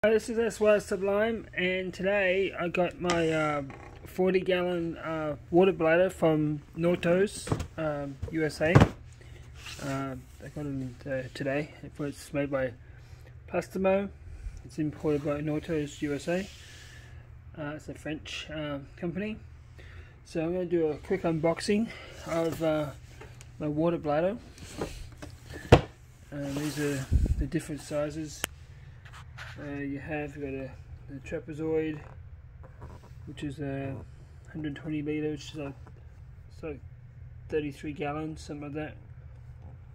This is SY Sublime, and today I got my 40-gallon water bladder from Nortos, USA. I got it today. It's made by Plastimo. It's imported by Nortos, USA. It's a French company. So I'm going to do a quick unboxing of my water bladder. These are the different sizes. You've got the trapezoid, which is 120 litre, which is like 33 gallons, something like that.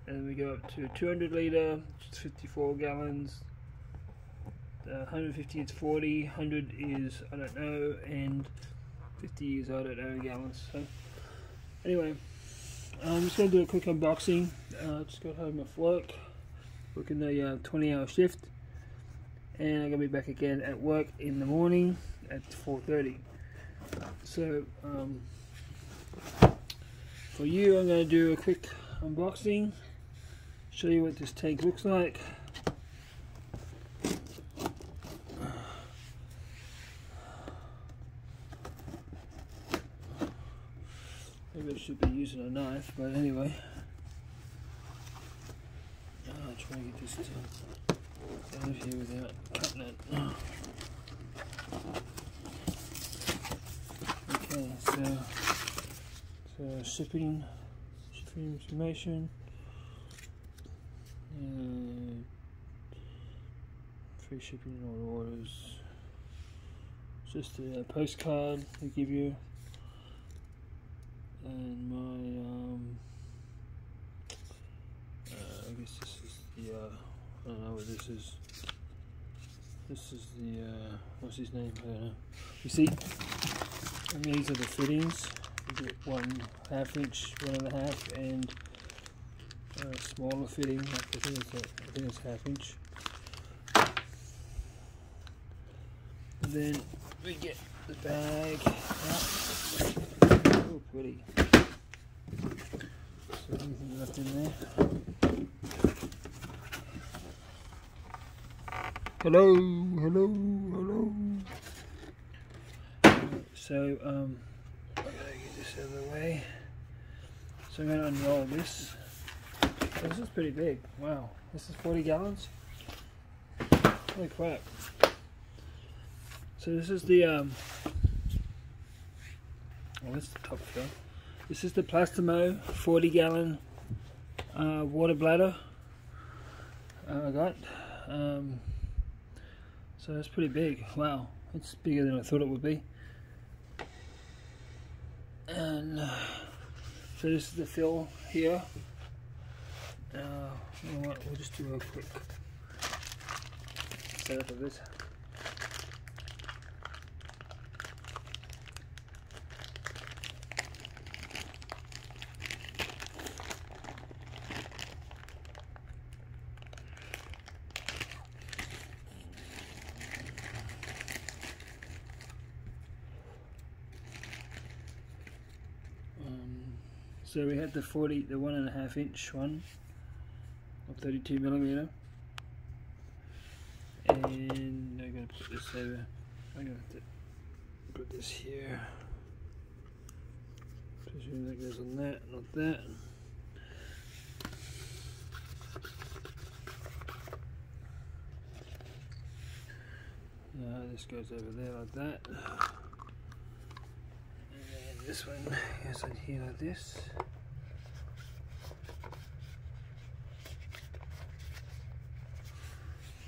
And we go up to 200 litre, which is 54 gallons. 150 is 40, 100 is I don't know, and 50 is I don't know gallons. So anyway, I'm just going to do a quick unboxing. Just got home off work, working the 20-hour shift. And I'm going to be back again at work in the morning at 4:30. So for you, I'm going to do a quick unboxing, show you what this tank looks like. Maybe I should be using a knife, but anyway. I'll try and get this out of here without cutting it. Okay, so shipping information, free shipping on all orders. Just a postcard they give you, and my I guess this is the I don't know what this is. This is the what's his name? I don't know. You see, and these are the fittings. You get 1/2 inch, 1.5, and a smaller fitting. Like I think it's 1/2 inch. And then we get the bag out. Oh, pretty. So anything left in there? Hello. So I gotta get this out of the way. So I'm gonna unroll this. This is pretty big. Wow, this is 40 gallons. Holy crap! So this is the well, that's the top fill. This is the Plastimo 40-gallon water bladder I got. So that's pretty big. Wow, it's bigger than I thought it would be. And so this is the fill here. You know what? We'll just do a quick setup of this. So we had the 1.5 inch one of 32 millimeter, and I'm going to put this over. I'm going to have to put this here. Presume that goes on that, not that. This goes over there like that. This one goes in here like this.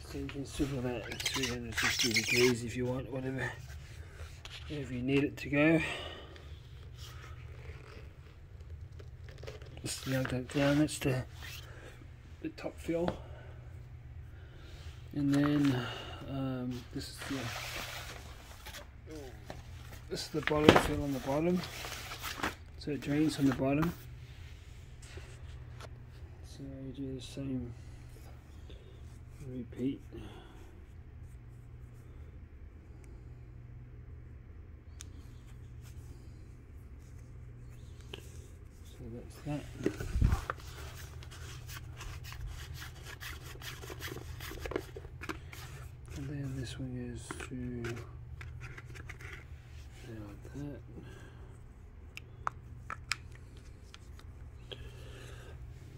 So you can swivel that at 360 degrees if you want, whatever you need it to go. Just snug that down, that's the top fill. And then this is the bottom fill on the bottom, so it drains from the bottom. So you do the same repeat. So that's that. And then this this one is to like that.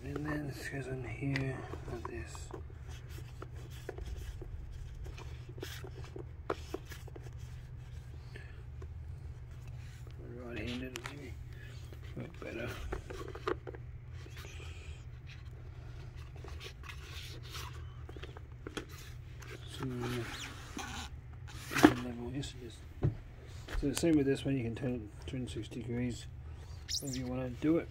And then this goes on here like this. Right-handed maybe work better. So level, yes it is. So the same with this one, you can turn it 360 degrees if you want to do it.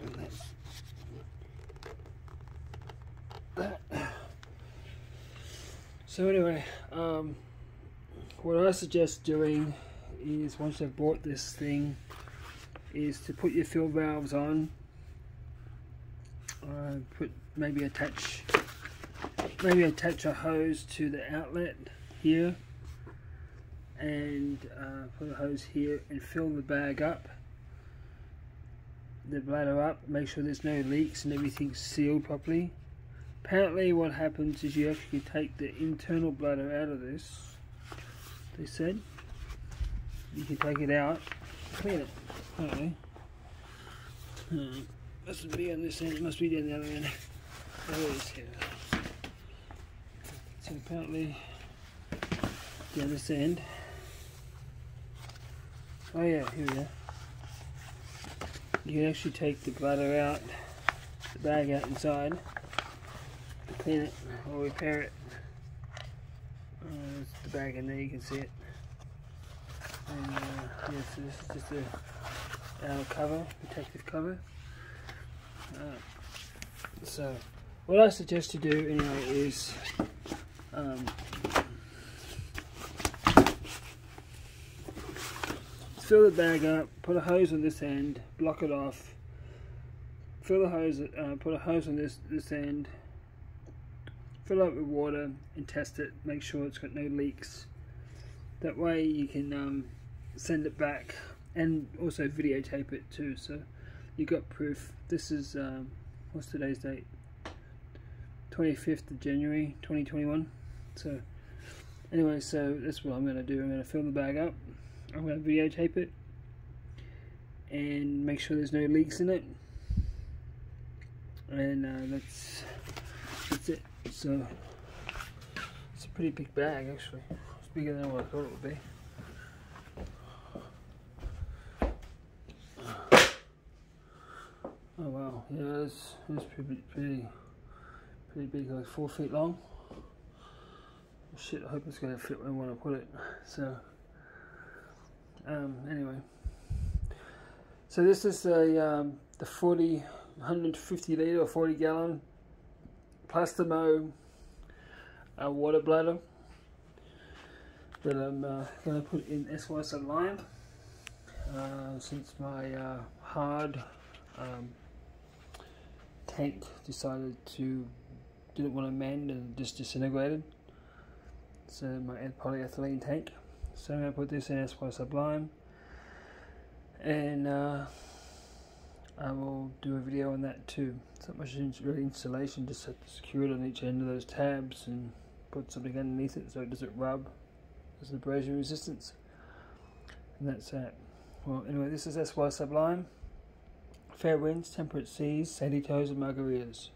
And that's that. So anyway, what I suggest doing is, once you've bought this thing, is to put your fill valves on. Maybe attach a hose to the outlet here, and put a hose here and fill the bag up, the bladder up, make sure there's no leaks and everything's sealed properly. Apparently what happens is you actually take the internal bladder out of this. They said you can take it out, clean it apparently. Mustn't be on this end, it must be down the other end. There it is here. So apparently down this end. Oh yeah, here we go. You can actually take the bladder out, the bag out inside, to clean it or repair it. There's the bag in there, you can see it. And yeah, so this is just a cover, protective cover. So what I suggest you do anyway is fill the bag up, put a hose on this end, block it off, fill the hose, put a hose on this end, fill it with water and test it, make sure it's got no leaks. That way you can send it back and also videotape it too, so you got proof. This is what's today's date? 25th of January 2021. So anyway, so that's what I'm going to do. I'm going to fill the bag up, I'm going to videotape it and make sure there's no leaks in it, and that's it. So it's a pretty big bag actually. It's bigger than what I thought it would be. Oh wow, yeah, it's pretty big, like 4 feet long. Shit, I hope it's going to fit where I want to put it. So anyway, so this is the 150 litre or 40 gallon Plastimo water bladder that I'm going to put in SY Sublime, since my hard tank didn't want to mend and just disintegrated. So my polyethylene tank. So I'm going to put this in SY Sublime, and I will do a video on that too. It's not much really installation, just have to secure it on each end of those tabs and put something underneath it so it doesn't rub. There's abrasion resistance, and that's that. Well, anyway, this is SY Sublime. Fair winds, temperate seas, sandy toes and margaritas.